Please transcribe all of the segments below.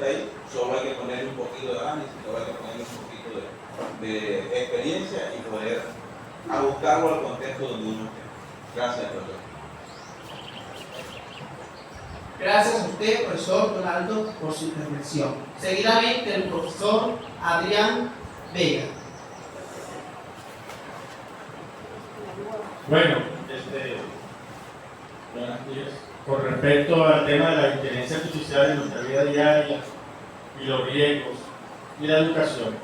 está ahí, solo hay que ponerle un poquito de análisis, solo hay que ponerle un poquito de experiencia y poder buscarlo al contexto donde uno esté. Gracias, profesor. Gracias a usted, profesor Donaldo, por su intervención. Seguidamente, el profesor Adrián Vega. Bueno, buenos días. Con respecto al tema de la inteligencia artificial en nuestra vida diaria y los riesgos y la educación,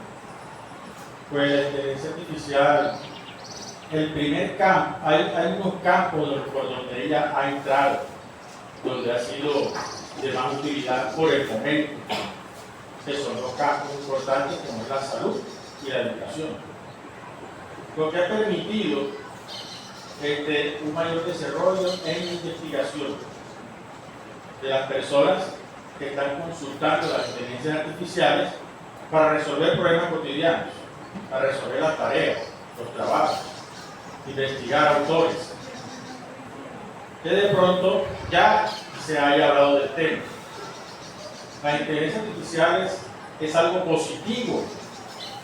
pues la inteligencia artificial, el primer campo, hay unos campos por donde ella ha entrado, donde ha sido de más utilidad por el momento, que son los campos importantes como es la salud y la educación, lo que ha permitido un mayor desarrollo en investigación de las personas que están consultando las inteligencias artificiales para resolver problemas cotidianos, para resolver las tareas, los trabajos, investigar autores, que de pronto ya se haya hablado del tema. La inteligencia artificial es algo positivo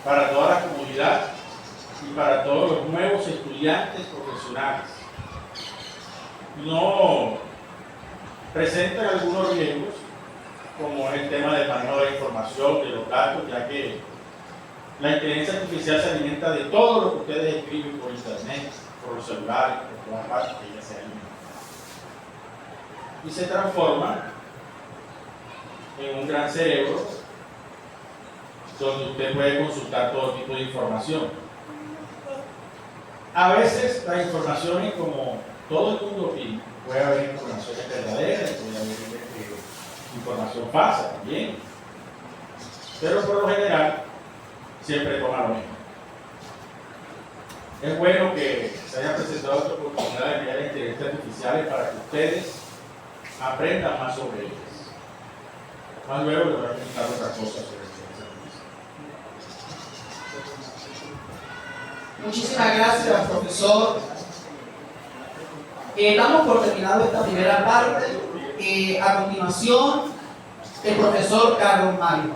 para toda la comunidad y para todos los nuevos estudiantes profesionales. No presentan algunos riesgos, como es el tema del manejo de la información, de los datos, ya que la inteligencia artificial se alimenta de todo lo que ustedes escriben por internet, por los celulares, por todas partes que ella se alimenta. Y se transforma en un gran cerebro donde usted puede consultar todo tipo de información. A veces las informaciones, como todo el mundo opina, puede haber informaciones verdaderas, puede haber información falsa también, pero por lo general siempre toma lo mismo. Es bueno que se haya presentado esta oportunidad de enviar inteligencias artificiales para que ustedes aprendan más sobre ellas. Más luego les voy a comentar otra cosa sobre inteligencia artificial. Muchísimas gracias, profesor. Damos por terminado esta primera parte. A continuación, el profesor Carlos Mario.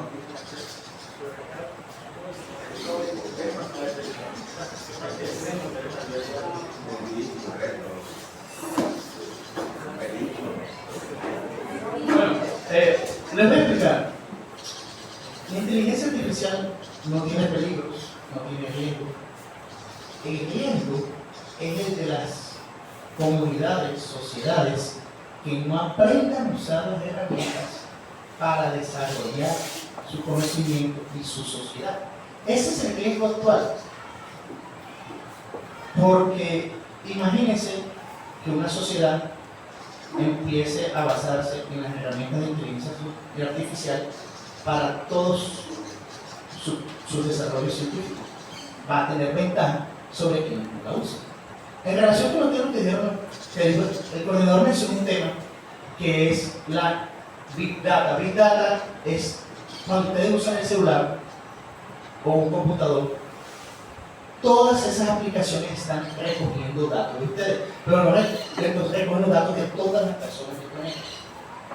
Bueno, les voy a explicar. La inteligencia artificial no tiene peligros, no tiene riesgo. El riesgo es el de las comunidades, sociedades que no aprendan a usar las herramientas para desarrollar su conocimiento y su sociedad. Ese es el riesgo actual. Porque imagínense que una sociedad empiece a basarse en las herramientas de inteligencia artificial para todos sus desarrollos científicos. Va a tener ventaja sobre quien no la usa. En relación con lo que dijo el coordinador, mencionó un tema que es la Big Data. Big Data es cuando ustedes usan el celular o un computador, todas esas aplicaciones están recogiendo datos de ustedes, pero no recogen los datos de todas las personas que conectan.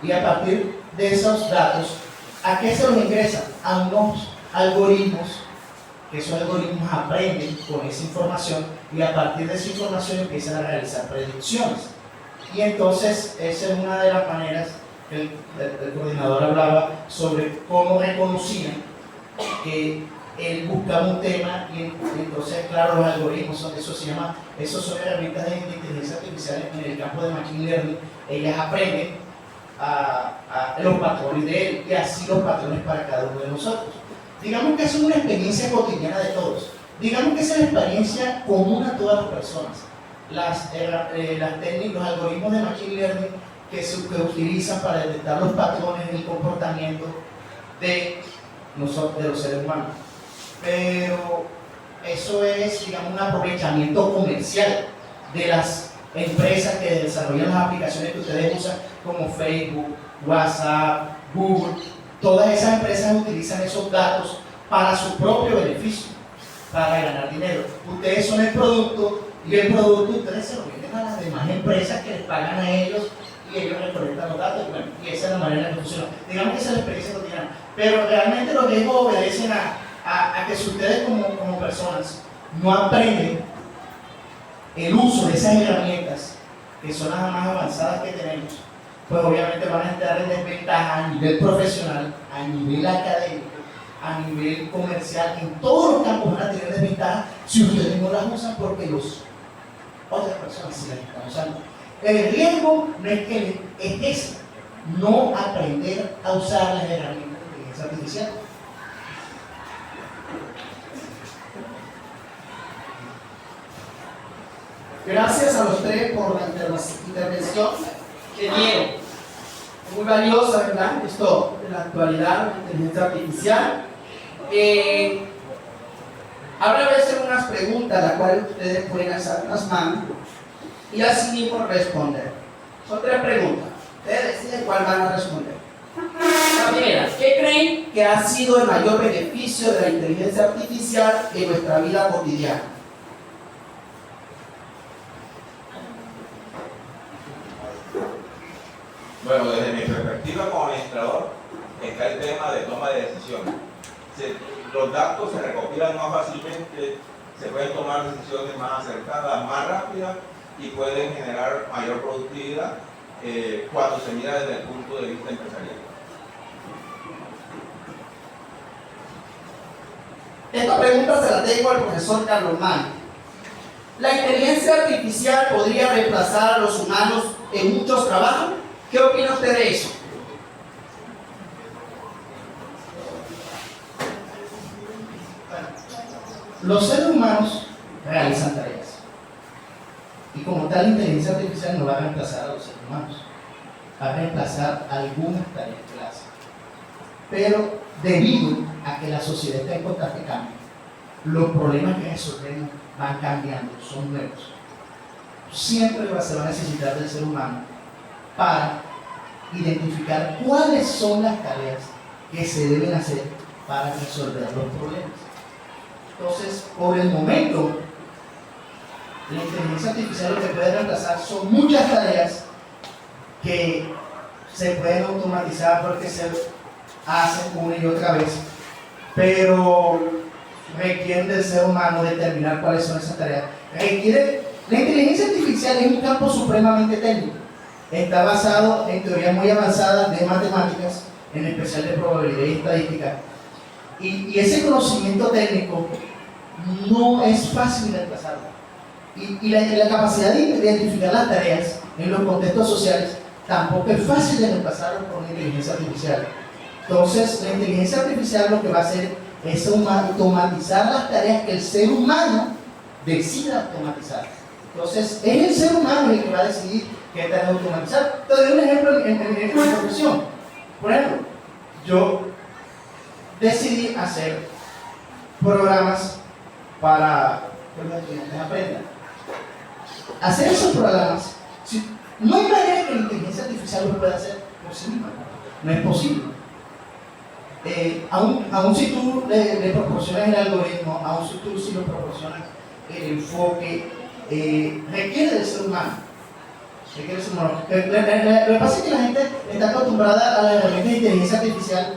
Y a partir de esos datos, ¿a qué se los ingresan? A unos algoritmos, que esos algoritmos aprenden con esa información y a partir de esa información empiezan a realizar predicciones. Y entonces esa es una de las maneras que el coordinador hablaba sobre cómo reconocían que él buscaba un tema y entonces, claro, los algoritmos, esos son herramientas de inteligencia artificial en el campo de machine learning. Ellas aprenden a los patrones de él y así los patrones para cada uno de nosotros. Digamos que es una experiencia cotidiana de todos. Digamos que esa es la experiencia común a todas las personas. Las técnicas, los algoritmos de machine learning que se utilizan para detectar los patrones en el comportamiento de los seres humanos. Pero eso es, digamos, un aprovechamiento comercial de las empresas que desarrollan las aplicaciones que ustedes usan, como Facebook, WhatsApp, Google. Todas esas empresas utilizan esos datos para su propio beneficio, para ganar dinero. Ustedes son el producto y el producto ustedes se lo venden a las demás empresas que les pagan a ellos y ellos recolectan los datos, bueno, y esa es la manera en que funciona. Digamos que esa es la experiencia cotidiana, pero realmente los riesgos obedecen a que si ustedes como personas no aprenden el uso de esas herramientas, que son las más avanzadas que tenemos, pues obviamente van a estar en desventaja a nivel profesional, a nivel académico, a nivel comercial, en todos los campos van a tener desventaja si ustedes no las usan porque otras personas sí las están usando. El riesgo no es que es ese, no aprender a usar las herramientas de inteligencia artificial. Gracias a los tres por la intervención que dieron. Muy valiosa, ¿verdad? Esto en la actualidad, la inteligencia artificial. Ahora voy a hacer unas preguntas, las cuales ustedes pueden alzar las manos y así mismo responder. Son tres preguntas. Ustedes deciden cuál van a responder. La primera, ¿qué creen que ha sido el mayor beneficio de la inteligencia artificial en nuestra vida cotidiana? Bueno, desde mi perspectiva como administrador, está el tema de toma de decisiones. Los datos se recopilan más fácilmente, se pueden tomar decisiones más acertadas, más rápidas y pueden generar mayor productividad cuando se mira desde el punto de vista empresarial. Esta pregunta se la tengo al profesor Carlos Mann. ¿La inteligencia artificial podría reemplazar a los humanos en muchos trabajos? ¿Qué opina usted de eso? Los seres humanos realizan tareas y como tal la inteligencia artificial no va a reemplazar a los seres humanos, va a reemplazar algunas tareas que la hacen, pero debido a que la sociedad está en constante cambio, los problemas que resolvemos van cambiando, son nuevos. Siempre se va a necesitar del ser humano para identificar cuáles son las tareas que se deben hacer para resolver los problemas. Entonces, por el momento, la inteligencia artificial lo que puede reemplazar son muchas tareas que se pueden automatizar porque se hacen una y otra vez, pero requieren del ser humano determinar cuáles son esas tareas. La inteligencia artificial es un campo supremamente técnico. Está basado en teorías muy avanzadas de matemáticas, en especial de probabilidad y estadística. Y ese conocimiento técnico no es fácil de reemplazarlo. Y la capacidad de identificar las tareas en los contextos sociales tampoco es fácil de reemplazarlo por una inteligencia artificial. Entonces, la inteligencia artificial lo que va a hacer es automatizar las tareas que el ser humano decida automatizar. Entonces, es el ser humano el que va a decidir qué tareas automatizar. Te doy un ejemplo en mi profesión. Por ejemplo, yo decidí hacer programas para que los estudiantes aprendan. Hacer esos programas, no hay manera que la inteligencia artificial lo pueda hacer por sí misma. No es posible. Aún si tú le proporcionas el algoritmo, aún si tú le proporcionas el enfoque, requiere del ser humano. Lo que pasa es que la gente está acostumbrada a las herramientas de inteligencia artificial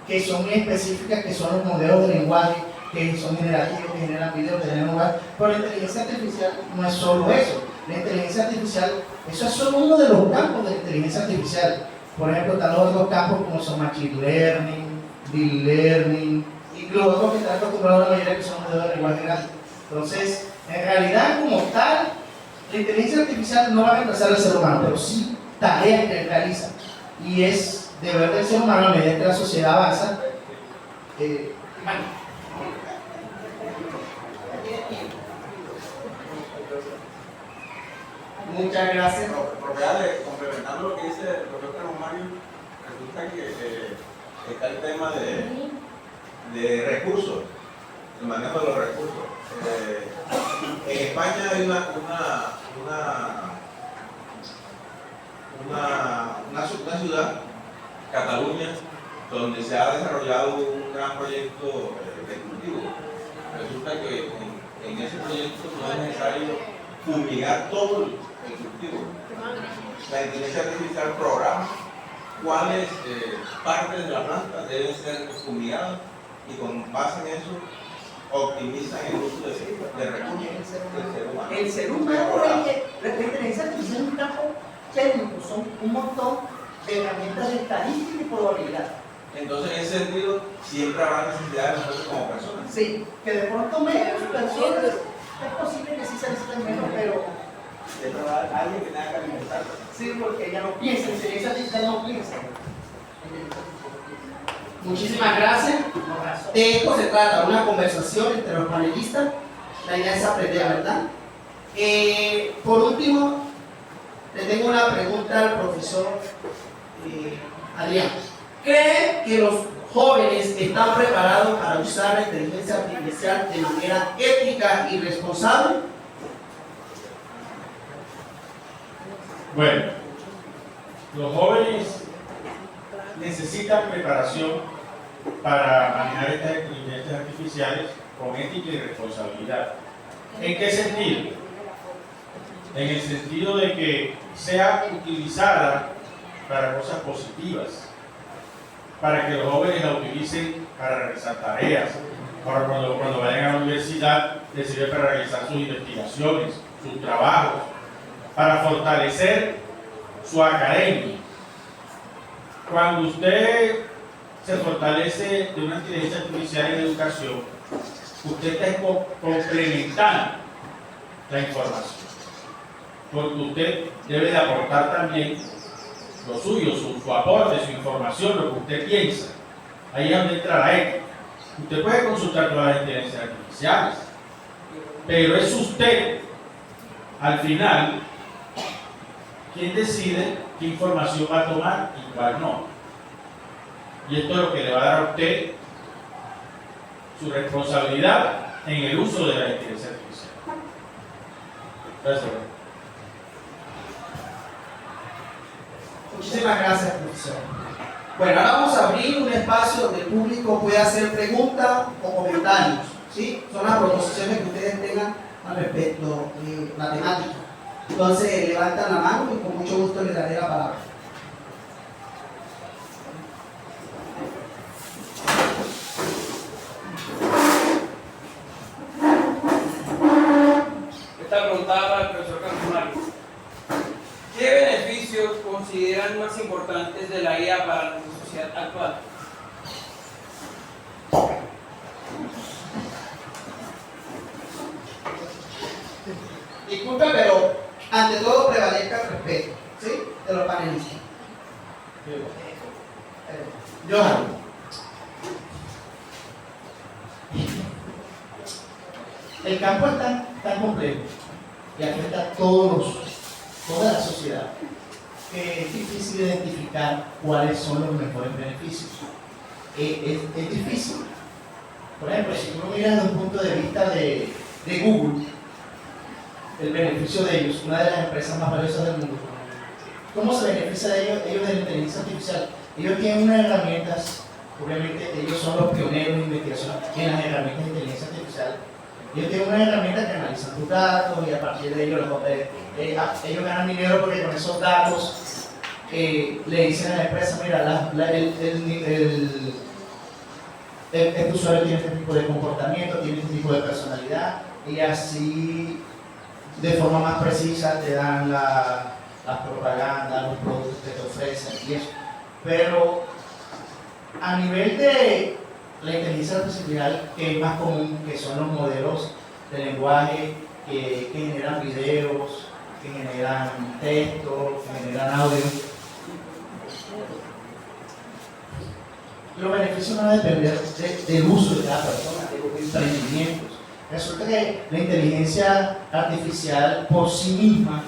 que son muy específicas, que son los modelos de lenguaje, que son generativos, que generan videos, que generan lugar. Pero la inteligencia artificial no es solo eso. La inteligencia artificial, eso es solo uno de los campos de la inteligencia artificial. Por ejemplo, están los otros campos como son Machine Learning, Deep Learning, y los otros que están acostumbrados a la mayoría que son modelos de lenguaje grande. Entonces, en realidad, como tal, la inteligencia artificial no va a reemplazar al ser humano, pero sí tareas que realiza. Y es deber del ser humano a medida que la sociedad avanza. Muchas gracias. Propiedades, complementando lo que dice el doctor Mario, resulta que está el tema de recursos, el manejo de los recursos. En España hay una ciudad, Cataluña, donde se ha desarrollado un gran proyecto de cultivo. Resulta que en ese proyecto no es necesario fumigar todo el cultivo. La inteligencia artificial programa cuáles partes de la planta deben ser fumigadas y con base en eso optimizan el uso de recursos del ser humano. El ser humano, la inteligencia artificial es un campo técnico, son un montón de herramientas de estadística y probabilidad. Entonces, en ese sentido, siempre habrá necesidad de nosotros como personas. Sí, que de pronto menos personas, es posible que sí se necesiten menos, pero Siempre habrá alguien que tenga que alimentarlo. sí, porque ya no piensa, la inteligencia artificial no piensa. Muchísimas gracias. De esto se trata, una conversación entre los panelistas. La idea es aprender, ¿verdad? Por último, le tengo una pregunta al profesor Adrián. ¿Cree que los jóvenes están preparados para usar la inteligencia artificial de manera ética y responsable? Bueno, los jóvenes necesitan preparación para manejar estas inteligencias artificiales con ética y responsabilidad. ¿En qué sentido? En el sentido de que sea utilizada para cosas positivas, para que los jóvenes la utilicen para realizar tareas, para cuando vayan a la universidad les sirve para realizar sus investigaciones, sus trabajos, para fortalecer su academia. Cuando usted se fortalece de una inteligencia artificial en educación, usted está complementando la información, porque usted debe de aportar también lo suyo, su aporte, su información, lo que usted piensa. Ahí es donde entra la ética. Usted puede consultar todas las inteligencias artificiales, pero es usted, al final, quien decide qué información va a tomar y cuál no. Y esto es lo que le va a dar a usted su responsabilidad en el uso de la inteligencia artificial. Gracias. Muchísimas gracias, profesor. Bueno, ahora vamos a abrir un espacio donde el público pueda hacer preguntas o comentarios, ¿sí? Son las proposiciones que ustedes tengan al respecto de la temática. Entonces, levantan la mano y con mucho gusto les daré la palabra. Esta pregunta para el profesor Campomari. ¿Qué beneficios consideran más importantes de la IA para nuestra sociedad actual? Disculpe, pero ante todo prevalezca el respeto, ¿sí? De los panelistas. Johan. El campo es tan complejo y afecta a toda la sociedad que es difícil identificar cuáles son los mejores beneficios. Es difícil. Por ejemplo, si uno mira desde un punto de vista de Google, el beneficio de ellos, una de las empresas más valiosas del mundo, ¿cómo se beneficia de ellos de la inteligencia artificial? Ellos tienen unas herramientas, obviamente ellos son los pioneros de investigación en las herramientas de inteligencia artificial. Ellos tienen unas herramientas que analizan tus datos y a partir de ellos ellos ganan dinero porque con esos datos le dicen a la empresa, mira, este usuario tiene este tipo de comportamiento, tiene este tipo de personalidad y así de forma más precisa te dan las propagandas, los productos que te ofrecen y eso. Pero a nivel de la inteligencia artificial, que es más común, que son los modelos de lenguaje que generan videos, que generan texto, que generan audio. Los beneficios van a depender del uso de cada persona, de los emprendimientos. Resulta que la inteligencia artificial por sí misma,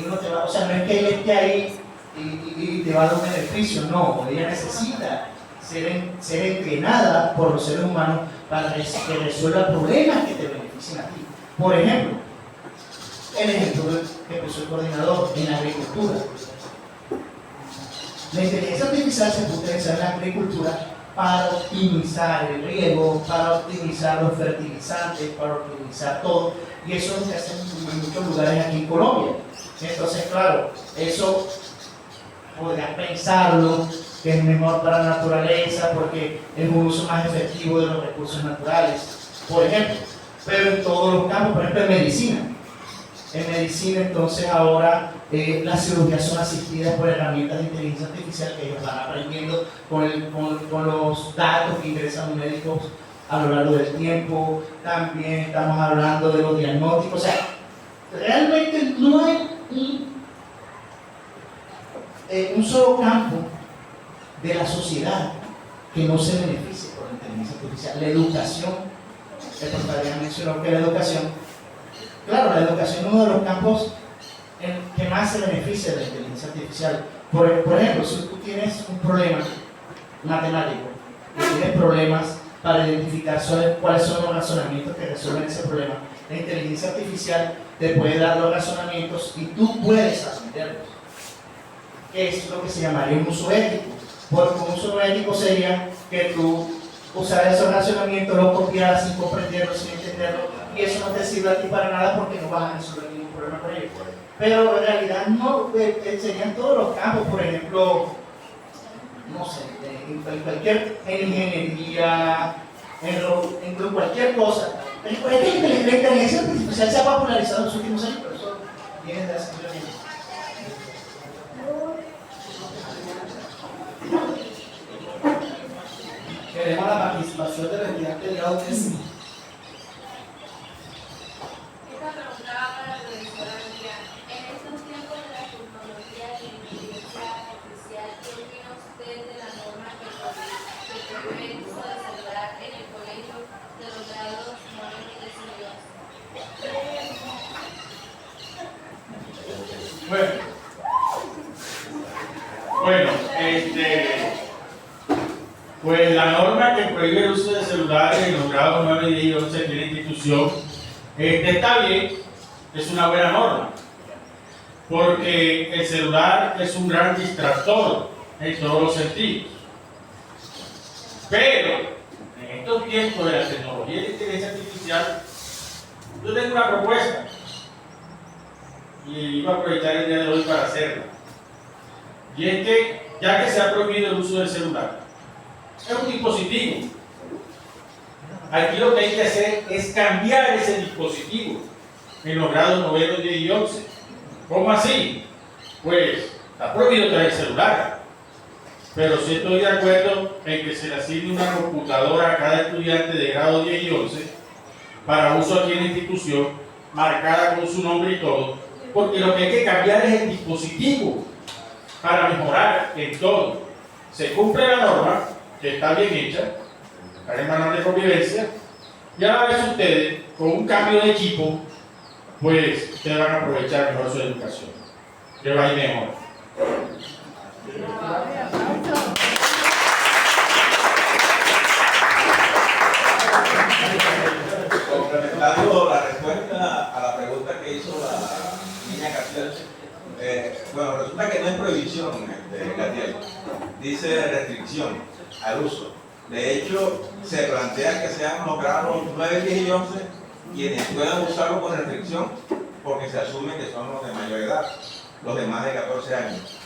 no te va, o sea, no es que ella esté ahí y te va a dar un beneficio, no, ella necesita ser entrenada por los seres humanos para que resuelva problemas que te beneficien a ti. Por ejemplo, el ejemplo que puso el coordinador en la agricultura. La inteligencia artificial se puede utilizar en la agricultura para optimizar el riego, para optimizar los fertilizantes, para optimizar todo. Y eso es lo que hacen en muchos lugares aquí en Colombia. Entonces, claro, eso podrías pensarlo que es mejor para la naturaleza porque es un uso más efectivo de los recursos naturales, por ejemplo. Pero en todos los campos, por ejemplo en medicina. En medicina, entonces, ahora las cirugías son asistidas por herramientas de inteligencia artificial que ellos van aprendiendo con los datos que ingresan los médicos a lo largo del tiempo. También estamos hablando de los diagnósticos. O sea, realmente no hay un solo campo de la sociedad que no se beneficie por la inteligencia artificial. La educación, el profesor ya mencionó que la educación, claro, la educación es uno de los campos en que más se beneficia de la inteligencia artificial. Por ejemplo, si tú tienes un problema matemático y tienes problemas para identificar cuáles son los razonamientos que resuelven ese problema, la inteligencia artificial te puede dar los razonamientos y tú puedes aprenderlos. Es lo que se llamaría un uso ético. Porque un uso ético sería que tú usaras esos razonamientos, los copiaras sin comprenderlos, sin entenderlos, y eso no te sirve a ti para nada porque no vas a resolver ningún problema con ello. Pero en realidad no, serían todos los campos, por ejemplo, no sé, en ingeniería, en cualquier cosa. La inteligencia artificial se ha popularizado en los últimos años, pero eso viene de hace mucho tiempo. Queremos la participación del estudiante de grado décimo. Esta pregunta va para la profesora Adriana. En estos tiempos de la tecnología y la inteligencia artificial, ¿qué opina usted de la norma que prevé el uso de celular en el colegio de los grados 9 y 10? Bueno, pues la norma que prohíbe el uso de celulares en los grados 9, 10 y 11 de la institución está bien, es una buena norma, porque el celular es un gran distractor en todos los sentidos. Pero en estos tiempos de la tecnología y la inteligencia artificial, yo tengo una propuesta y iba a aprovechar el día de hoy para hacerla. Y es que, ya que se ha prohibido el uso del celular, es un dispositivo. Aquí lo que hay que hacer es cambiar ese dispositivo en los grados 9, 10 y 11. ¿Cómo así? Pues está prohibido traer celular. Pero sí estoy de acuerdo en que se le asigne una computadora a cada estudiante de grado 10 y 11 para uso aquí en la institución, marcada con su nombre y todo, porque lo que hay que cambiar es el dispositivo para mejorar en todo. Se cumple la norma, que está bien hecha, está en manual de convivencia, y a la vez ustedes, con un cambio de equipo, pues ustedes van a aprovechar mejor su educación. Que va a ir mejor. Complementando la respuesta a la pregunta que hizo la niña Catiel, bueno, resulta que no es prohibición, Catiel, dice restricción al uso. De hecho, se plantea que sean los grados 9, 10 y 11 quienes puedan usarlo con restricción, porque se asume que son los de mayor edad, los de más de 14 años.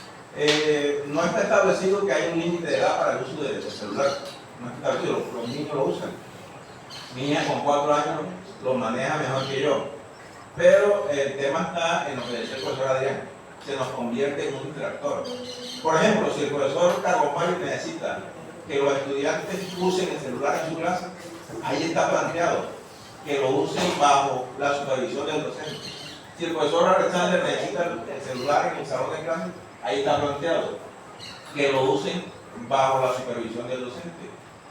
No está establecido que hay un límite de edad para el uso del celular. No está establecido, los niños lo usan. Niñas con 4 años lo maneja mejor que yo. Pero el tema está en lo que decía el profesor Adrián. Se nos convierte en un distractor. Por ejemplo, si el profesor Carlos Mario necesita que los estudiantes usen el celular en su clase, ahí está planteado que lo usen bajo la supervisión del docente. Si el profesor Alexander necesita el celular en el salón de clase, ahí está planteado que lo usen bajo la supervisión del docente,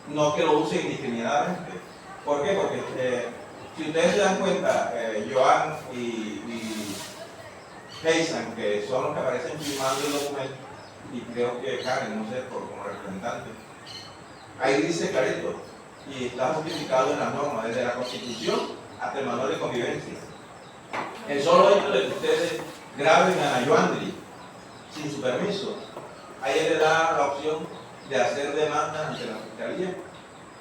no que lo usen indiscriminadamente. ¿Por qué? Porque si ustedes se dan cuenta, Joan y Heisan, que son los que aparecen firmando el documento, y creo que Karen, no sé, como representante, ahí dice clarito, y está justificado en las normas, desde la Constitución hasta el manual de convivencia. El solo hecho de que ustedes graben a Joandri sin su permiso, ahí le da la opción de hacer demandas ante la Fiscalía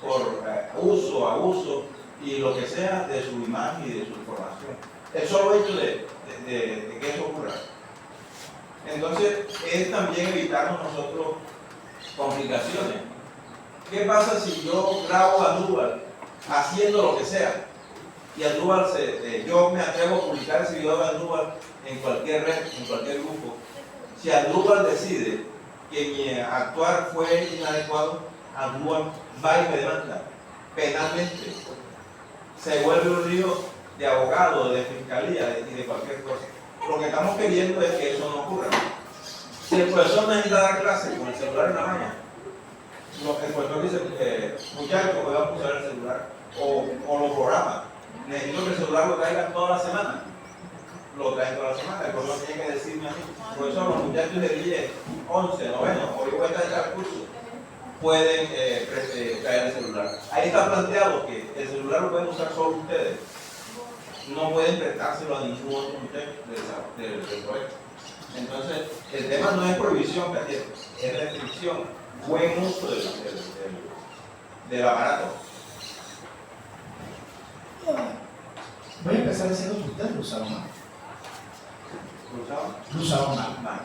por uso, abuso y lo que sea de su imagen y de su información. El solo hecho de que eso ocurra. Entonces, es también evitarnos nosotros complicaciones. ¿Qué pasa si yo grabo a Aníbal haciendo lo que sea? Y Aníbal yo me atrevo a publicar ese video de Aníbal en cualquier red, en cualquier grupo. Si Aníbal decide que mi actuar fue inadecuado, Aníbal va y me demanda penalmente. Se vuelve un lío de abogado, de fiscalía y de cualquier cosa. Lo que estamos queriendo es que eso no ocurra. Si el profesor necesita dar clase con el celular en la mano, el profesor dice, muchachos, voy a usar el celular o los programas. Necesito que el celular lo traigan toda la semana. Lo traen toda la semana. El profesor tiene que decirme a mí, profesor, los muchachos de 10, 11, 9, hoy voy a estar al curso, pueden traer el celular. Ahí está planteado que el celular lo pueden usar solo ustedes. No pueden prestárselo a ningún otro muchacho del colegio. Entonces, el tema no es prohibición, Catiel, es restricción, buen uso del aparato. Voy a empezar diciendo que ustedes lo usaron mal. Lo usaron mal.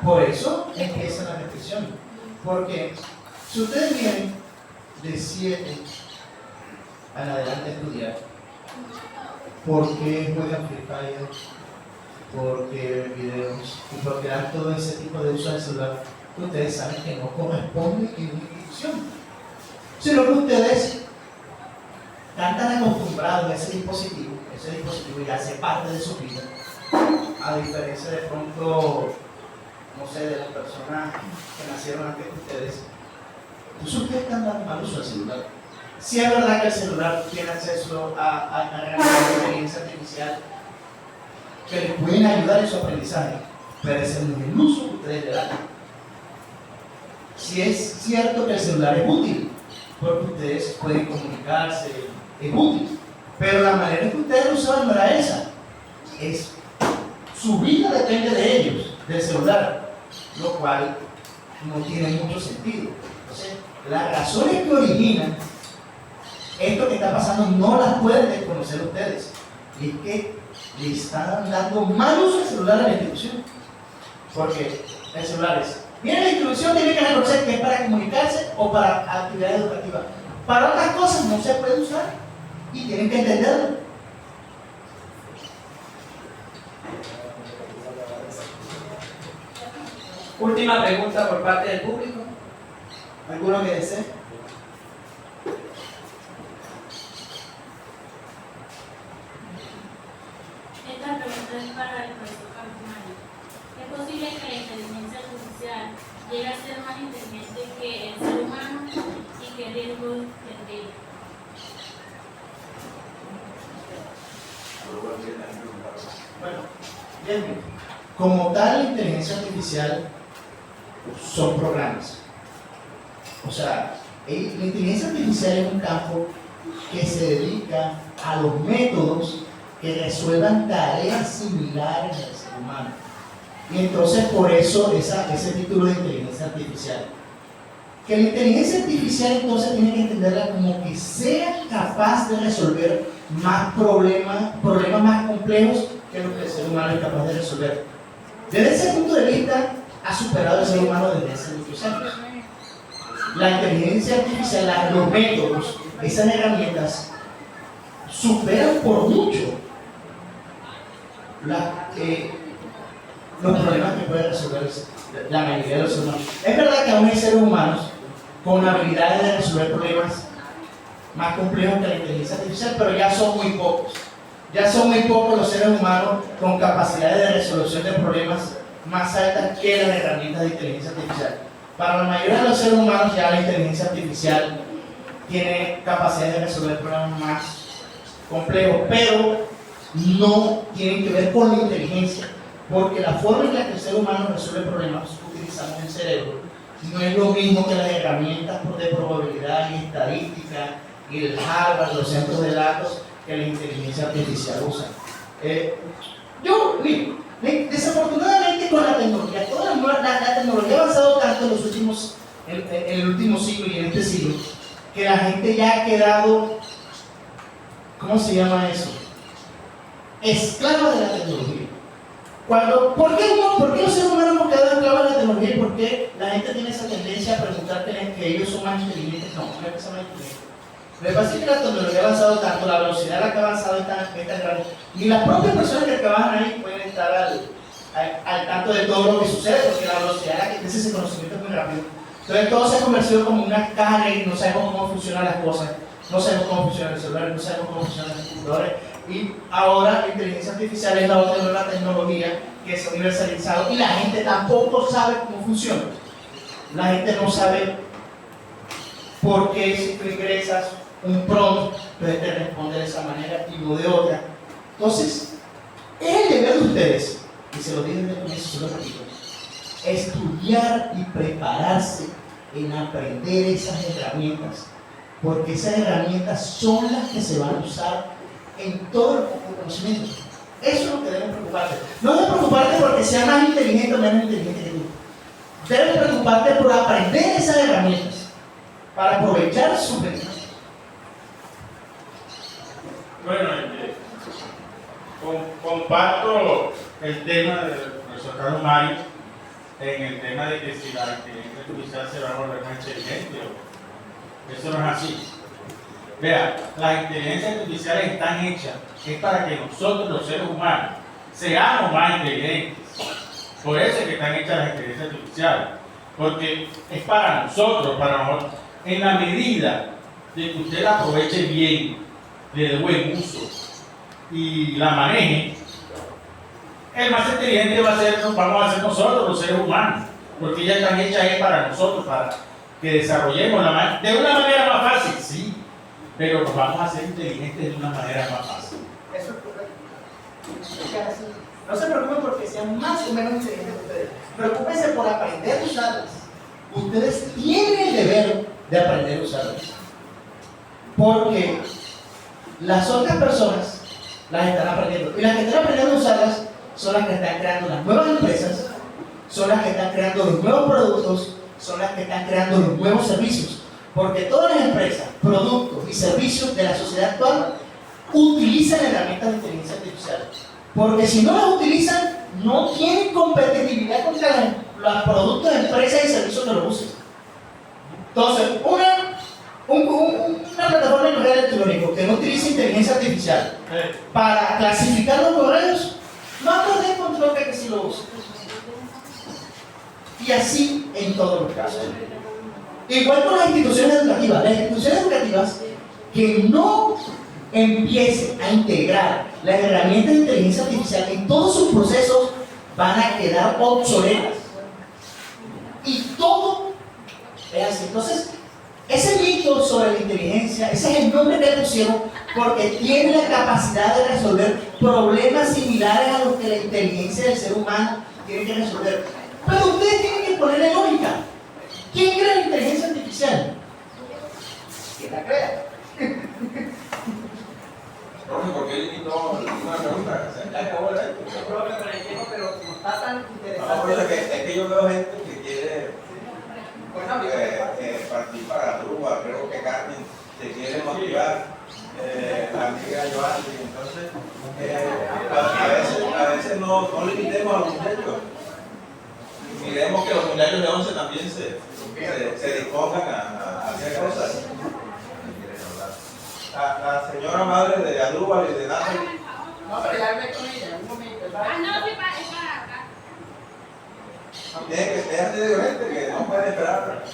Por eso empiezan las restricciones. Porque si ustedes vienen de 7 en adelante a estudiar, porque juegan Free Fire, porque ven videos y porque dan todo ese tipo de uso del celular, ustedes saben que no corresponde en una institución, sino que ustedes están tan acostumbrados a ese dispositivo ya hace parte de su vida, a diferencia de pronto, no sé, de las personas que nacieron antes que ustedes. Entonces ustedes están dando mal uso al celular. Sí es verdad que el celular tiene acceso a herramientas de inteligencia artificial que les pueden ayudar en su aprendizaje, pero ese no es el uso que ustedes le dan. Sí es cierto que el celular es útil, porque ustedes pueden comunicarse, es útil, pero la manera en que ustedes lo usaban no era esa. Su vida depende de ellos, del celular, lo cual no tiene mucho sentido. Entonces, las razones que originan esto que está pasando no las pueden desconocer ustedes. Y es que le están dando mal uso al celular a la institución. Porque el celular es, mira, la institución tiene que reconocer que es para comunicarse o para actividad educativa. Para otras cosas no se puede usar y tienen que entenderlo. Última pregunta por parte del público. ¿Alguno que desee? Esta pregunta es para el profesor Campomano. ¿Es posible que la inteligencia artificial llegue a ser más inteligente que el ser humano y qué riesgos tendría? Bueno, bien, como tal, la inteligencia artificial son programas. O sea, la inteligencia artificial es un campo que se dedica a los métodos que resuelvan tareas similares al ser humano. Y entonces por eso ese título de inteligencia artificial. Que la inteligencia artificial entonces tiene que entenderla como que sea capaz de resolver más problemas más complejos que lo que el ser humano es capaz de resolver. Desde ese punto de vista, ha superado el ser humano desde hace muchos años. La inteligencia artificial, los métodos, esas herramientas, superan por mucho los problemas que puede resolver la mayoría de los seres humanos. Es verdad que aún hay seres humanos con habilidades de resolver problemas más complejos que la inteligencia artificial, pero ya son muy pocos. Ya son muy pocos los seres humanos con capacidades de resolución de problemas más altas que las herramientas de inteligencia artificial. Para la mayoría de los seres humanos ya la inteligencia artificial tiene capacidades de resolver problemas más complejos, pero no tienen que ver con la inteligencia, porque la forma en la que el ser humano resuelve problemas utilizando el cerebro no es lo mismo que las herramientas de probabilidad y estadística y el Harvard, los centros de datos que la inteligencia artificial usa. Desafortunadamente con la tecnología, la tecnología ha avanzado tanto tanto en el último siglo y en este siglo, que la gente ya ha quedado, ¿cómo se llama eso? Esclava de la tecnología. ¿Por qué los seres humanos hemos quedado esclavos de la tecnología y por qué la gente tiene esa tendencia a preguntar que ellos son más inteligentes? No es que sean más inteligentes. Lo que pasa es que la tecnología ha avanzado tanto, la velocidad a la que ha avanzado es tan grande, ni las propias personas que trabajan ahí pueden estar al tanto de todo lo que sucede, porque la velocidad a la que crece ese conocimiento es muy rápido. Entonces todo se ha convertido como una caja negra y no sabemos cómo funcionan las cosas, no sabemos cómo funcionan el celular, no sabemos cómo funcionan los computadores. Y ahora la inteligencia artificial es la otra nueva tecnología que se ha universalizado y la gente tampoco sabe cómo funciona. La gente no sabe por qué si tú ingresas un prompt, entonces te responde de esa manera y no de otra. Entonces, es el deber de ustedes, y se lo dije desde el comienzo, se lo repito, estudiar y prepararse en aprender esas herramientas, porque esas herramientas son las que se van a usar en todo el conocimiento. Eso es lo que deben preocuparte. No debes preocuparte porque sea más inteligente o menos inteligente que tú. Debes preocuparte por aprender esas herramientas para aprovechar sus ventajas. Bueno, comparto el tema del profesor Carlos Mario en el tema de que si la inteligencia artificial se va a volver más inteligente. Eso no es así. Vea, las inteligencias artificiales están hechas es para que nosotros, los seres humanos, seamos más inteligentes. Por eso es que están hechas las inteligencias artificiales. Porque es para nosotros, en la medida de que usted la aproveche bien, le dé buen uso y la maneje, el más inteligente vamos a ser nosotros, los seres humanos, porque ya están hechas para nosotros, para que desarrollemos de una manera más fácil, sí, pero nos vamos a hacer inteligentes de una manera más fácil. Eso es correcto. No se preocupen porque sean más o menos inteligentes que ustedes. Preocúpense por aprender a usarlas. Ustedes tienen el deber de aprender a usarlas. Porque las otras personas las están aprendiendo. Y las que están aprendiendo a usarlas son las que están creando las nuevas empresas, son las que están creando los nuevos productos, son las que están creando los nuevos servicios. Porque todas las empresas, productos y servicios de la sociedad actual utilizan herramientas de inteligencia artificial. Porque si no las utilizan, no tienen competitividad contra los productos de empresas y servicios que los usen. Entonces, una plataforma de correo electrónico que no utilice inteligencia artificial para clasificar los correos, no va a perder control de que si lo usa. Y así en todos los casos. Igual con las instituciones educativas. Las instituciones educativas que no empiecen a integrar las herramientas de inteligencia artificial en todos sus procesos van a quedar obsoletas. Y todo es así. Entonces, ese mito sobre la inteligencia, ese es el nombre que le pusieron porque tiene la capacidad de resolver problemas similares a los que la inteligencia del ser humano tiene que resolver. Pero ustedes tienen que ponerle lógica. ¿Quién crea la inteligencia artificial? ¿Quién la crea? ¿Por qué limitó una pregunta? Ya acabó el evento. Yo creo que con el tiempo, pero como está tan No, interesante. es que yo veo gente que quiere participar a la truba, creo que Carmen se quiere motivar, la amiga Joanny, entonces a veces no limitemos a los muchachos. Miremos que los muchachos de 11 también se dispongan a hacer cosas. La señora madre de Adrúbal y de Nápoles. No, pero ya hablé con ella, un momento. No, sí, para acá. Tiene que ser de gente que no puede esperar.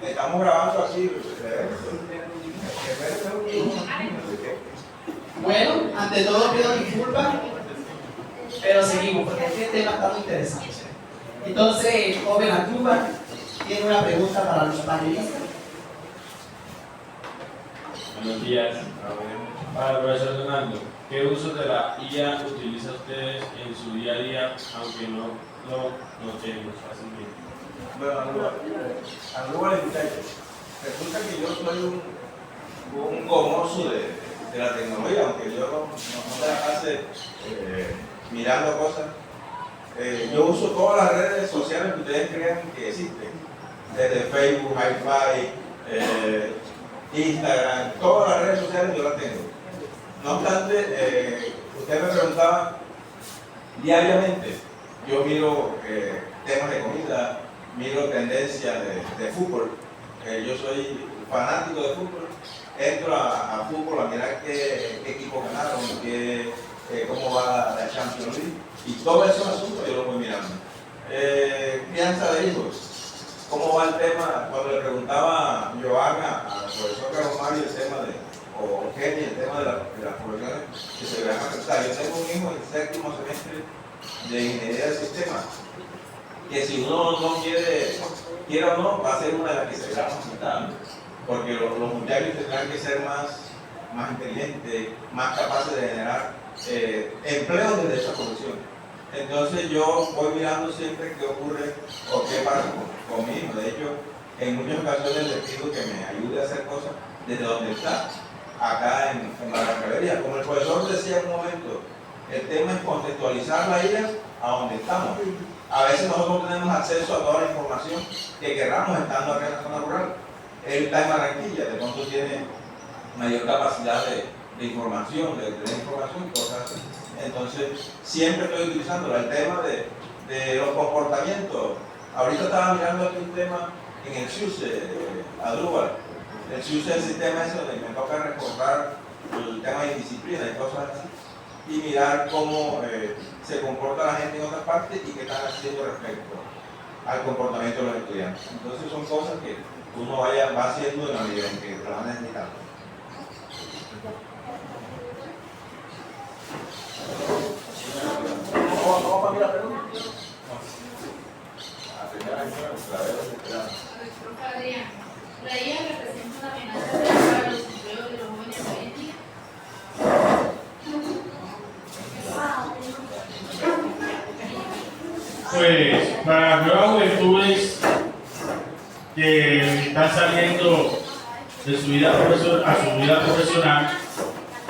Estamos grabando aquí. Bueno, ante todo pido disculpas, pero seguimos porque este tema está muy interesante. Entonces, joven Atuba tiene una pregunta para los panelistas. Buenos días. Para el profesor Fernando, ¿qué usos de la IA utiliza ustedes en su día a día, aunque no lo notemos fácilmente? Bueno, Andúbal y muchachos, resulta que yo soy un gomoso de la tecnología, aunque yo no me la pase mirando cosas. Yo uso todas las redes sociales que ustedes crean que existen, desde Facebook, Hi-Fi, Instagram, todas las redes sociales yo las tengo. No obstante, usted me preguntaba diariamente, yo miro temas de comida, miro tendencias de fútbol. Yo soy fanático de fútbol, entro a fútbol a mirar qué equipo ganaron, cómo va la Champions League, y todo esos asuntos yo lo voy mirando. Crianza de hijos, ¿cómo va el tema? Cuando le preguntaba Joana al profesor Carlos Mario el tema o Kenny, el tema de las profesiones que se van a afectar. Yo tengo un hijo en el 7º semestre de ingeniería del sistema, que si uno no quiera o no, va a ser una de las que se verá afectada, porque los muchachos tendrán que ser más inteligentes, más capaces de generar empleo desde esa profesión. Entonces yo voy mirando siempre qué ocurre o qué pasa con mi hijo. De hecho, en muchas ocasiones le pido que me ayude a hacer cosas desde donde está, acá en Barrancavería. Como el profesor decía en un momento, el tema es contextualizar la IA a donde estamos. A veces nosotros no tenemos acceso a toda la información que queramos estando acá en la zona rural. Él está en Barranquilla, de pronto tiene mayor capacidad de información, de tener información y cosas así. Entonces, siempre estoy utilizando el tema de los comportamientos. Ahorita estaba mirando aquí un tema en el SUSE, Adrúbal. El SUSE es el sistema ese donde me toca recordar el tema de disciplina y cosas así, y mirar cómo se comporta la gente en otras partes y qué están haciendo respecto al comportamiento de los estudiantes. Entonces, son cosas que uno va haciendo en la medida en que lo van necesitando. ¿Cómo para mí la pregunta? Profe Adrián, ¿la IA representa una amenaza real para los empleos de los jóvenes hoy en día? Pues para las nuevas juventudes que están saliendo de su vida profesional a su vida profesional,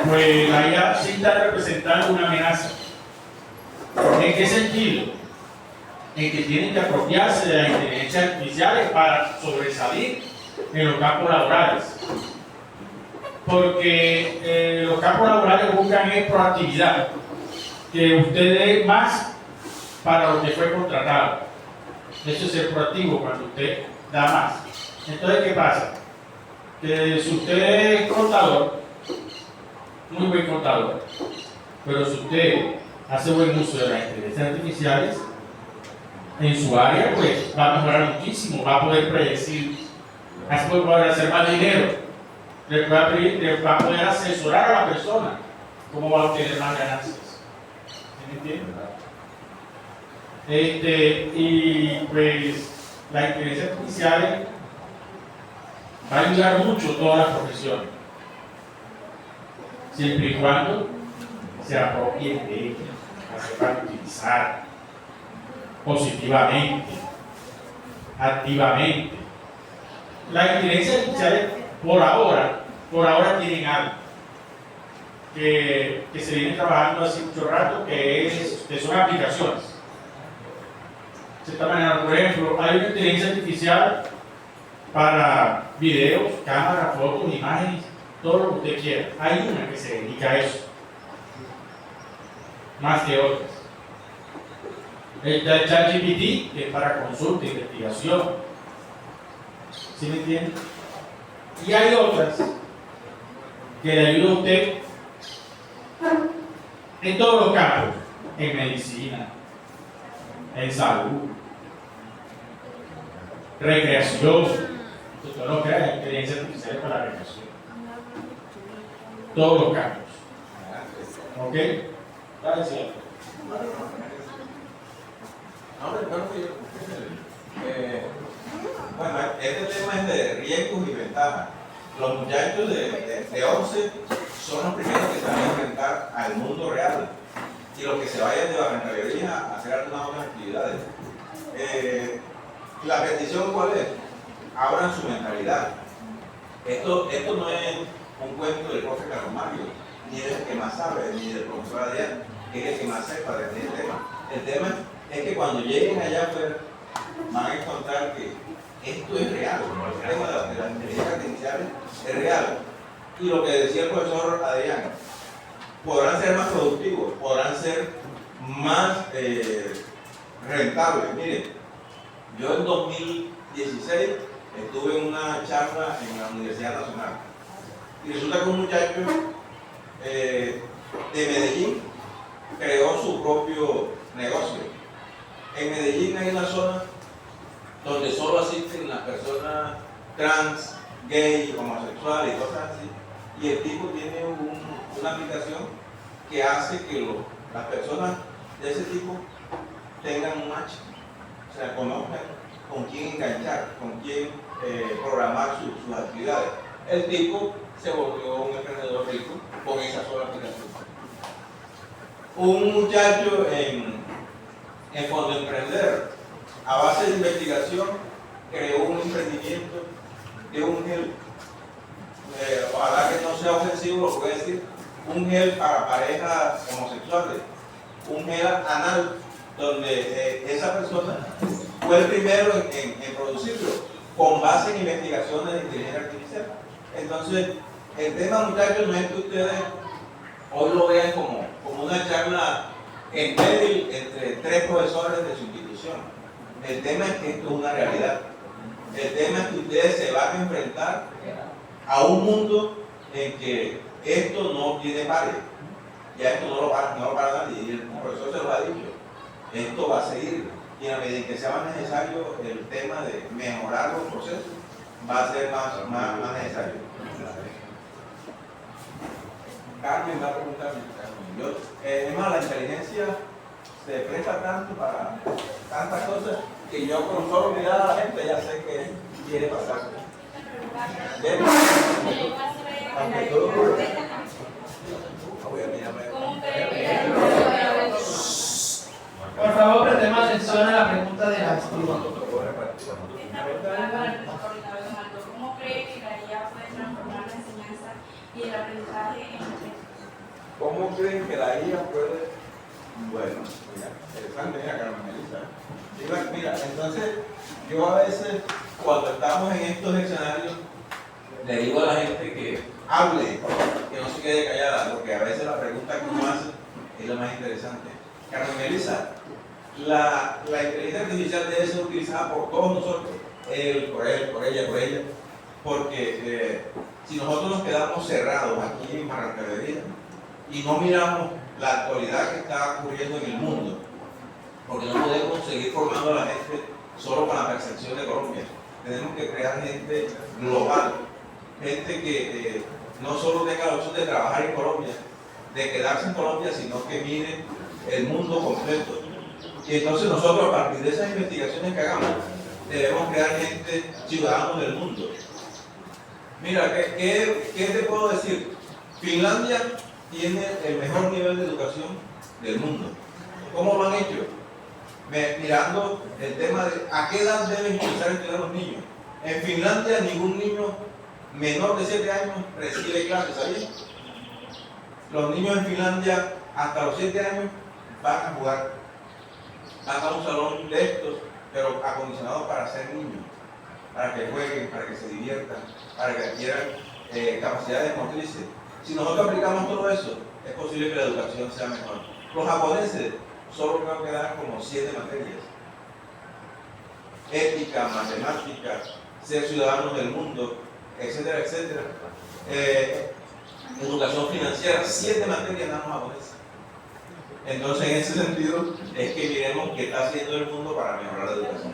pues la IA sí está representando una amenaza. ¿En qué sentido? En que tienen que apropiarse de las inteligencias artificiales para sobresalir en los campos laborales. Porque los campos laborales buscan proactividad, que usted dé más para lo que fue contratado. Eso es ser proactivo, cuando usted da más. Entonces, ¿qué pasa? Que si usted es contador, muy buen contador, pero si usted hace buen uso de las inteligencias artificiales en su área, pues va a mejorar muchísimo, va a poder predecir, así puede poder hacer más dinero, le va a poder asesorar a la persona cómo va a obtener más ganancias. ¿Sí me entienden? Y pues la inteligencia artificial va a ayudar mucho a todas las profesiones, siempre y cuando se apropien de ella, la sepan utilizar positivamente, activamente. La inteligencia artificial por ahora tienen algo que se viene trabajando hace mucho rato, que son aplicaciones. De esta manera, por ejemplo, hay una inteligencia artificial para videos, cámaras, fotos, imágenes, todo lo que usted quiera. Hay una que se dedica a eso, más que otras. El ChatGPT, que es para consulta, investigación. ¿Sí me entiende? Y hay otras que le ayudan a usted en todos los campos, en medicina, en salud, recreación. Usted no crea inteligencia artificial para la recreación. Todos los campos. ¿Ok? Gracias. Bueno, este tema es de riesgos y ventajas. Los muchachos de 11 son los primeros que se van a enfrentar al mundo real, y los que se vayan de Barrancavería a hacer algunas otras actividades. La petición, ¿cuál es? Abran su mentalidad. Esto no es un cuento del profe Carlos Mario, ni del que más sabe, ni del profesor Adrián, que es el que más sepa de este tema. El tema es que cuando lleguen allá afuera van a encontrar que esto es real, el tema de las inteligencias artificiales es real. Y lo que decía el profesor Adrián, podrán ser más productivos, podrán ser más rentables. Miren, yo en 2016 estuve en una charla en la Universidad Nacional y resulta que un muchacho de Medellín creó su propio negocio. En Medellín hay una zona donde solo asisten las personas trans, gay, homosexuales y cosas así, y el tipo tiene una aplicación que hace que las personas de ese tipo tengan un match, o sea, conozcan con quién enganchar, con quién programar sus actividades. El tipo se volvió un emprendedor rico con esa sola aplicación. Un muchacho en Fondo Emprender, a base de investigación, creó un emprendimiento de un gel, ojalá que no sea ofensivo, lo voy a decir, un gel para parejas homosexuales, un gel anal, donde esa persona fue el primero en producirlo, con base en investigaciones de inteligencia artificial. Entonces, el tema, muchachos, no es que ustedes hoy lo vean como una charla estéril entre 3 profesores de su institución. El tema es que esto es una realidad. El tema es que ustedes se van a enfrentar a un mundo en que esto no tiene pares. Ya esto no lo para nadie. Y el profesor se lo ha dicho. Esto va a seguir. Y a medida que sea más necesario el tema de mejorar los procesos, va a ser más necesario. Carmen va a preguntarme. Es más, la inteligencia se presta tanto para tantas cosas que yo con solo mirar a la gente ya sé que quiere pasar. Aunque todo Por favor, prestemos atención a la pregunta de la estudiante. Esta pregunta es para el coordinador Marco. ¿Cómo cree que la IA puede transformar la enseñanza y el aprendizaje en el texto? ¿Cómo creen que la IA puede? Bueno, mira, interesante, mira, Carmen Melissa. Mira, entonces, yo a veces, cuando estamos en estos escenarios, le digo a la gente que hable, que no se quede callada, porque a veces la pregunta que uno hace es la más interesante. Carmen Melissa, la inteligencia artificial debe ser utilizada por todos nosotros, por ella, porque si nosotros nos quedamos cerrados aquí en Barranquilla y no miramos la actualidad que está ocurriendo en el mundo, porque no podemos seguir formando a la gente solo con la percepción de Colombia. Tenemos que crear gente global, gente que no solo tenga la opción de trabajar en Colombia, de quedarse en Colombia, sino que mire el mundo completo. Y entonces nosotros, a partir de esas investigaciones que hagamos, debemos crear gente, ciudadanos del mundo. Mira, ¿qué te puedo decir? Finlandia tiene el mejor nivel de educación del mundo. ¿Cómo lo han hecho? Mirando el tema de a qué edad deben empezar a estudiar los niños. En Finlandia ningún niño menor de 7 años recibe clases, ¿sabes? Los niños en Finlandia hasta los 7 años van a jugar, van a un salón de estos, pero acondicionados para ser niños, para que jueguen, para que se diviertan, para que adquieran capacidades motrices. Si nosotros aplicamos todo eso, es posible que la educación sea mejor. Los japoneses solo creo que dan como 7 materias. Ética, matemática, ser ciudadanos del mundo, etcétera, etcétera. Educación financiera, 7 materias dan los japoneses. Entonces, en ese sentido, es que miremos qué está haciendo el mundo para mejorar la educación.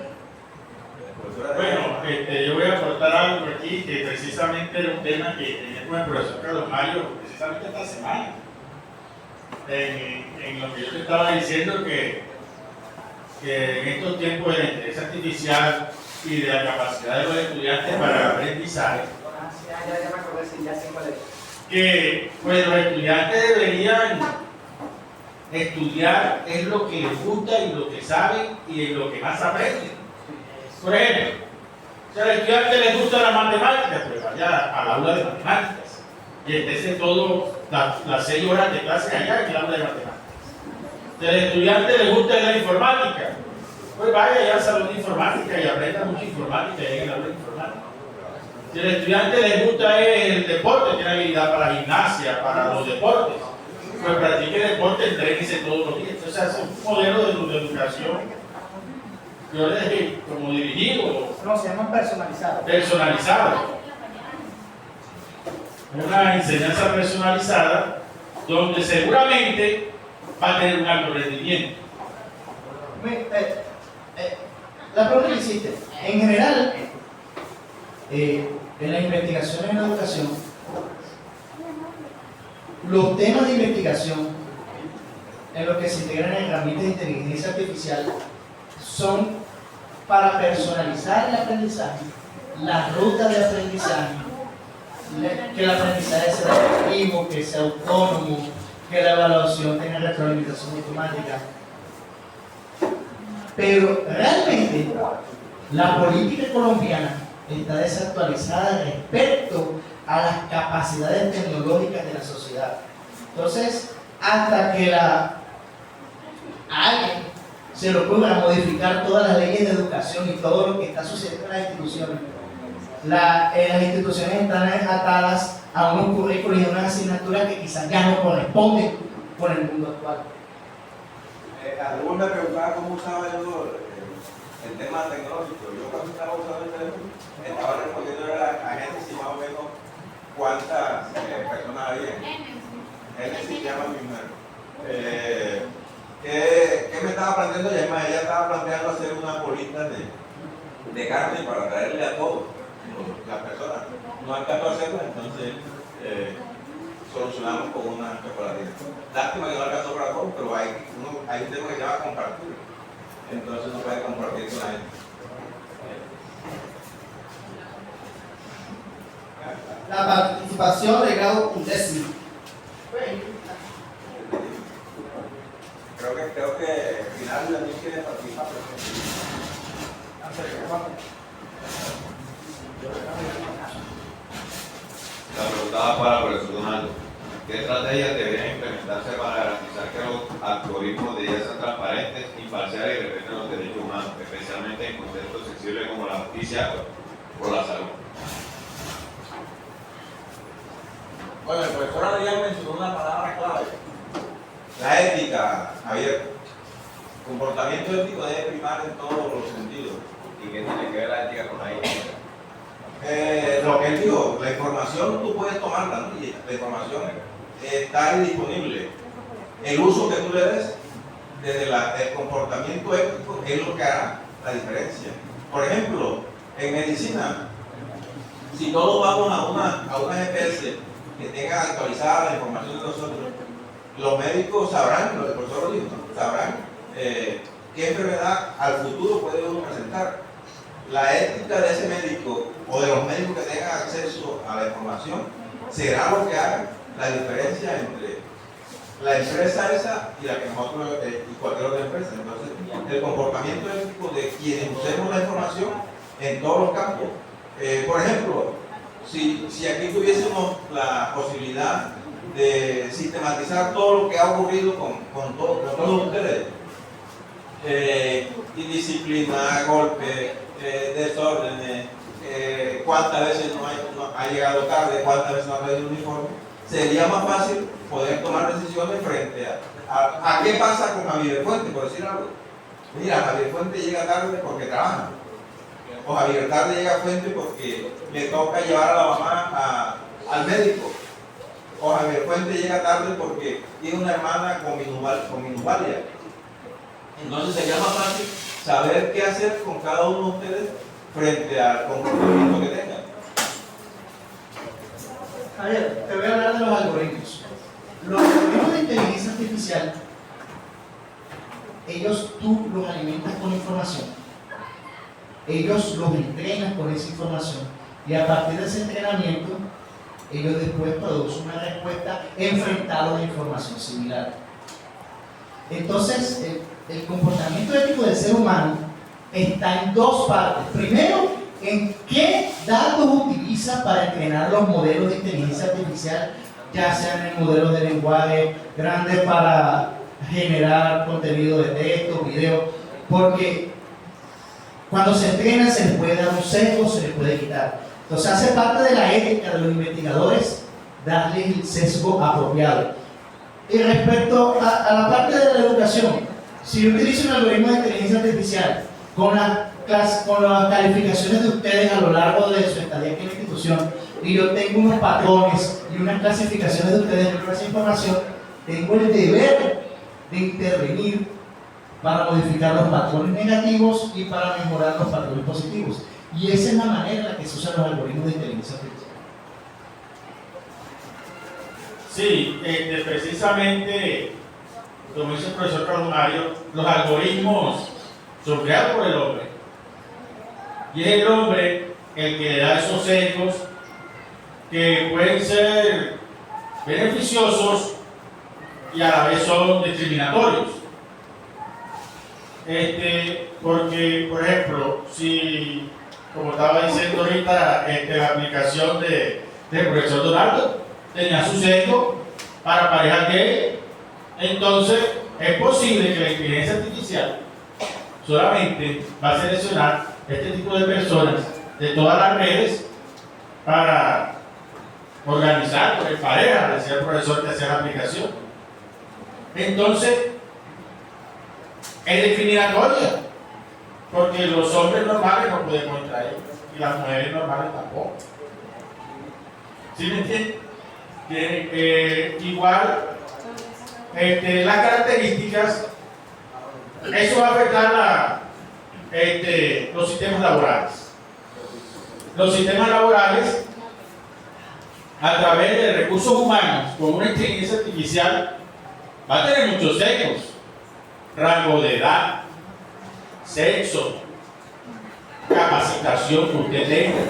Bueno, yo voy a aportar algo aquí que precisamente era un tema que tenía con el profesor Carlos Mario precisamente esta semana. En lo que yo te estaba diciendo que en estos tiempos de la inteligencia artificial y de la capacidad de los estudiantes para el aprendizaje, que pues los estudiantes deberían estudiar es lo que les gusta y lo que saben y en lo que más aprenden. Por ejemplo, si al estudiante le gusta la matemática, pues vaya al aula de matemáticas y estése todas las 6 horas de clase allá en el aula de matemáticas. Si al estudiante le gusta la informática, pues vaya ya al salón de informática y aprenda mucha informática y en la aula de informática. Si al estudiante le gusta el deporte, tiene habilidad para la gimnasia, para los deportes, pues practique deporte, entrénese todos los días. O sea, es un modelo de educación, yo le dije, como dirigido, No, se llama personalizado. personalizado. Una enseñanza personalizada donde seguramente va a tener un alto rendimiento. La pregunta que hiciste, en general, en las investigaciones en la educación, los temas de investigación en los que se integran herramientas de inteligencia artificial son para personalizar el aprendizaje, la ruta de aprendizaje, que el aprendizaje sea efectivo, que sea autónomo, que la evaluación tenga retroalimentación automática. Pero realmente la política colombiana está desactualizada respecto a las capacidades tecnológicas de la sociedad. Entonces, hasta que a alguien se le ocurra modificar todas las leyes de educación y todo lo que está sucediendo en las instituciones, las instituciones están atadas a unos currículos y a unas asignaturas que quizás ya no corresponden con el mundo actual. Algunos me preguntaban cómo usaba yo el tema tecnológico. Yo cuando estaba usando el teléfono, estaba respondiendo a gente si más o menos cuántas personas había. Génesis llama mi mujer. ¿Qué me estaba planteando? Y además ella estaba planteando hacer una bolita de carne para traerle a todos las personas. No alcanzó a hacerlo, entonces solucionamos con una chocolatina. Lástima que no alcanzó para todos, pero hay un tema que se llama compartir. Entonces uno puede compartir con la gente. La participación de grado 11º. Creo que al final la gente quiere participar. La preguntaba para el profesor Donaldo. ¿Qué estrategias deberían implementarse para garantizar que los algoritmos de IA sean transparentes, imparciales y respeten los derechos humanos, especialmente en contextos sensibles como la justicia o la salud? Bueno, el profesor Adrián mencionó una palabra clave. La ética, Javier. Comportamiento ético debe primar en todos los sentidos. ¿Y qué tiene que ver la ética con la IA? Lo que él dijo, la información tú puedes tomarla, ¿no? Y la información está ahí disponible. El uso que tú le des desde el comportamiento ético es lo que hará la diferencia. Por ejemplo, en medicina, si todos vamos a una GPS que tenga actualizada la información de nosotros, los médicos sabrán, el profesor lo dijo, ¿no? Sabrán qué enfermedad al futuro puede uno presentar. La ética de ese médico o de los médicos que tengan acceso a la información será lo que haga la diferencia entre la empresa esa y la que nosotros y cualquier otra empresa. Entonces, el comportamiento ético de quienes usemos la información en todos los campos. Por ejemplo, si aquí tuviésemos la posibilidad de sistematizar todo lo que ha ocurrido con todos ustedes, indisciplina, golpes, desórdenes, cuántas veces no ha llegado tarde, cuántas veces no ha traído el uniforme, sería más fácil poder tomar decisiones frente a qué pasa con Javier Fuente, por decir algo. Mira, Javier Fuente llega tarde porque trabaja, o Javier tarde llega a Fuente porque le toca llevar a la mamá al médico, o Javier Fuente llega tarde porque tiene una hermana con minusvalía. Entonces sería más fácil saber qué hacer con cada uno de ustedes frente al comportamiento que tengan. Javier, te voy a hablar de los algoritmos. Los algoritmos de inteligencia artificial, tú los alimentas con información, ellos los entrenan con esa información y a partir de ese entrenamiento, ellos después producen una respuesta enfrentada a una información similar. Entonces, el comportamiento ético del ser humano está en dos partes. Primero, en qué datos utiliza para entrenar los modelos de inteligencia artificial, ya sean en modelos de lenguaje grandes para generar contenido de texto, video, porque cuando se entrena se les puede dar un sesgo, se les puede quitar. Entonces hace parte de la ética de los investigadores darle el sesgo apropiado. Y respecto a la parte de la educación, si yo utilizo un algoritmo de inteligencia artificial con las calificaciones de ustedes a lo largo de su estadía aquí en la institución, y yo tengo unos patrones y unas clasificaciones de ustedes en esa información, tengo el deber de intervenir para modificar los patrones negativos y para mejorar los patrones positivos. Y esa es la manera en la que se usan los algoritmos de inteligencia artificial. Sí, precisamente, como dice el profesor Carlos Mario, los algoritmos son creados por el hombre. Y es el hombre el que le da esos sesgos que pueden ser beneficiosos y a la vez son discriminatorios. Porque, por ejemplo, si, como estaba diciendo ahorita, la aplicación del profesor Donaldo tenía su sesgo para parejas gay, entonces es posible que la inteligencia artificial solamente va a seleccionar este tipo de personas de todas las redes para organizar parejas, decía el profesor que hacía la aplicación. Entonces es discriminatoria, porque los hombres normales no podemos entrar ahí y las mujeres normales tampoco. ¿Sí me entienden? Igual las características, eso va a afectar los sistemas laborales. Los sistemas laborales, a través de recursos humanos, con una inteligencia artificial, va a tener muchos sesgos: rango de edad, sexo, capacitación que usted tenga.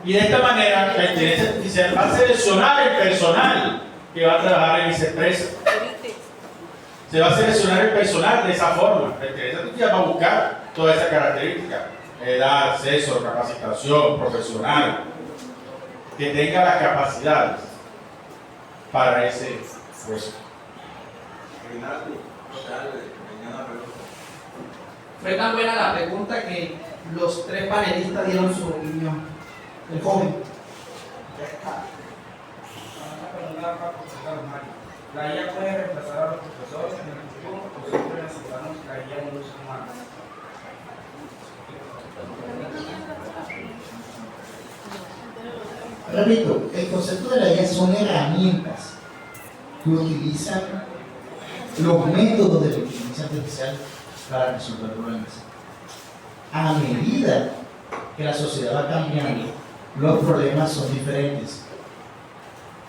Y de esta manera la inteligencia artificial va a seleccionar el personal que va a trabajar en esa empresa. Se va a seleccionar el personal de esa forma. La inteligencia artificial va a buscar todas esas características: edad, sexo, capacitación, profesional, que tenga las capacidades para ese puesto. Fue tan buena la pregunta que los tres panelistas dieron su opinión. El joven. La IA puede reemplazar a los profesores en el futuro, o siempre necesitamos la IA en los humanos. Repito, el concepto de la IA son herramientas que utilizan los métodos de la inteligencia artificial para resolver problemas. A medida que la sociedad va cambiando, los problemas son diferentes.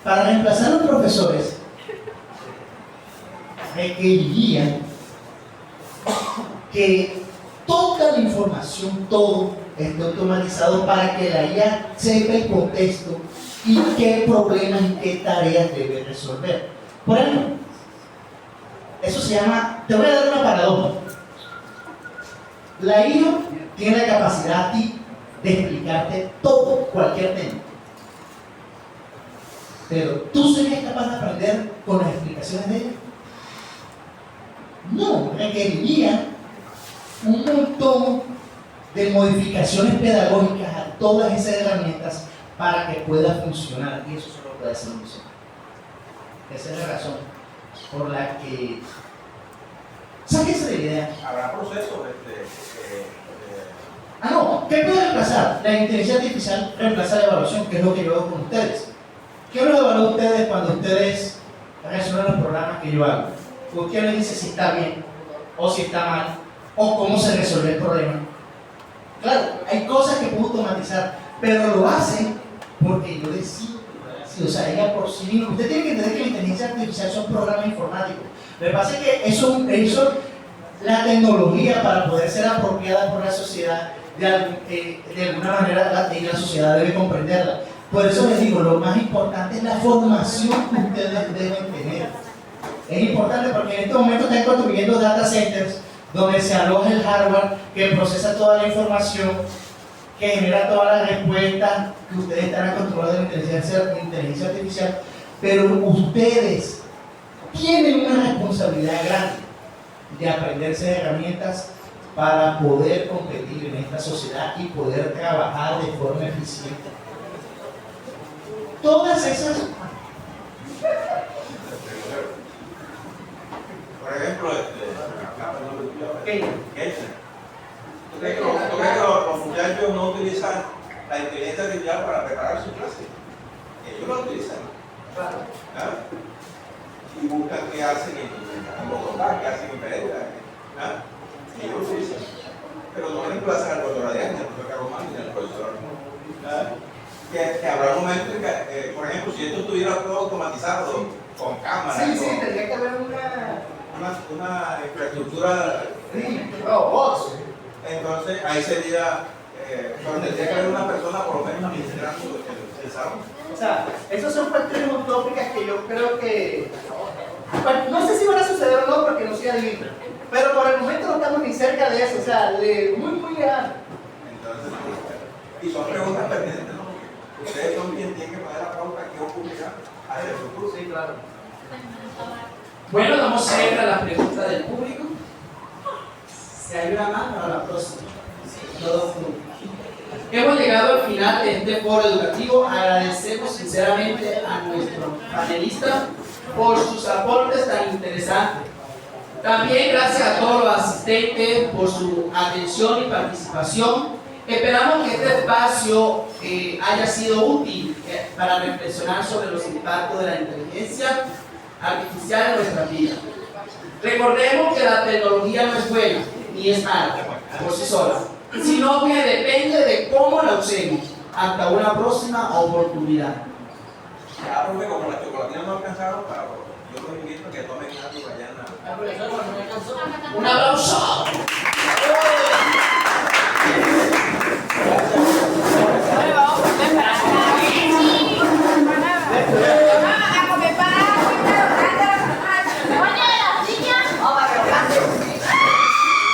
Para reemplazar a los profesores, requeriría que toda la información, todo esté automatizado para que la IA sepa el contexto y qué problemas y qué tareas debe resolver. Por ejemplo, eso se llama, te voy a dar una paradoja. La IA tiene la capacidad a ti de explicarte todo, cualquier tema. Pero ¿tú serías capaz de aprender con las explicaciones de ella? No, requeriría un montón de modificaciones pedagógicas a todas esas herramientas para que pueda funcionar, y eso solo puede hacer un docente. Esa es la razón por la que sáquense de la idea. Habrá procesos no, ¿qué puede reemplazar? La inteligencia artificial reemplaza la evaluación, que es lo que yo hago con ustedes. ¿Qué los evalúa ustedes cuando ustedes resuelven los programas que yo hago? Usted les dice si está bien o si está mal o cómo se resuelve el problema. Claro, hay cosas que puedo automatizar, pero lo hacen porque yo decido. O sea, ella por sí misma. Usted tiene que entender que la inteligencia artificial son programas informáticos. Lo que pasa es que eso la tecnología, para poder ser apropiada por la sociedad, de alguna manera la sociedad debe comprenderla. Por eso les digo, lo más importante es la formación que ustedes deben tener. Es importante porque en este momento están construyendo data centers donde se aloja el hardware que procesa toda la información, que genera todas las respuestas que ustedes están acostumbrados de la inteligencia artificial, pero ustedes tienen una responsabilidad responsabilidad grande de aprenderse herramientas para poder competir en esta sociedad y poder trabajar de forma eficiente. Todas esas... Por ejemplo, ¿Qué? ¿Tú crees que los muchachos no utilizan la inteligencia artificial para preparar su clase? Ellos lo utilizan. Claro. ¿Ah? Y buscan qué hacen en Bogotá, qué hacen en Pereira. ¿Ah? Ellos lo utilizan. Pero no reemplazan al profesor Adrián, al profesor Caromán ni al profesor. ¿Ah? Que habrá un momento en que, por ejemplo, si esto estuviera todo automatizado, con cámaras, Sí, sí, con tendría que haber una infraestructura, robots. entonces ahí sería, pero tendría que haber una persona por lo menos administrando el salón. O sea, esas son cuestiones utópicas que yo creo que, bueno, no sé si van a suceder o no porque no soy adivino, pero por el momento no estamos ni cerca de eso, o sea, muy lejano. Entonces, y son preguntas pertinentes, ¿no? Ustedes son quien tienen que poner la pauta que ocurrirá hacia el futuro. Sí, claro. Bueno, damos cierre a la pregunta del público. Si hay una más, para la próxima. Todos juntos. Hemos llegado al final de este foro educativo. Agradecemos sinceramente a nuestro panelista por sus aportes tan interesantes. También gracias a todos los asistentes por su atención y participación. Esperamos que este espacio haya sido útil para reflexionar sobre los impactos de la inteligencia artificial en nuestra vida. Recordemos que la tecnología no es buena ni es mala por sí sola, sino que depende de cómo la usemos. Hasta una próxima oportunidad. Ya, profe, como las chocolatinas no alcanzaron, yo los invito a que tomen algo mañana. Un aplauso.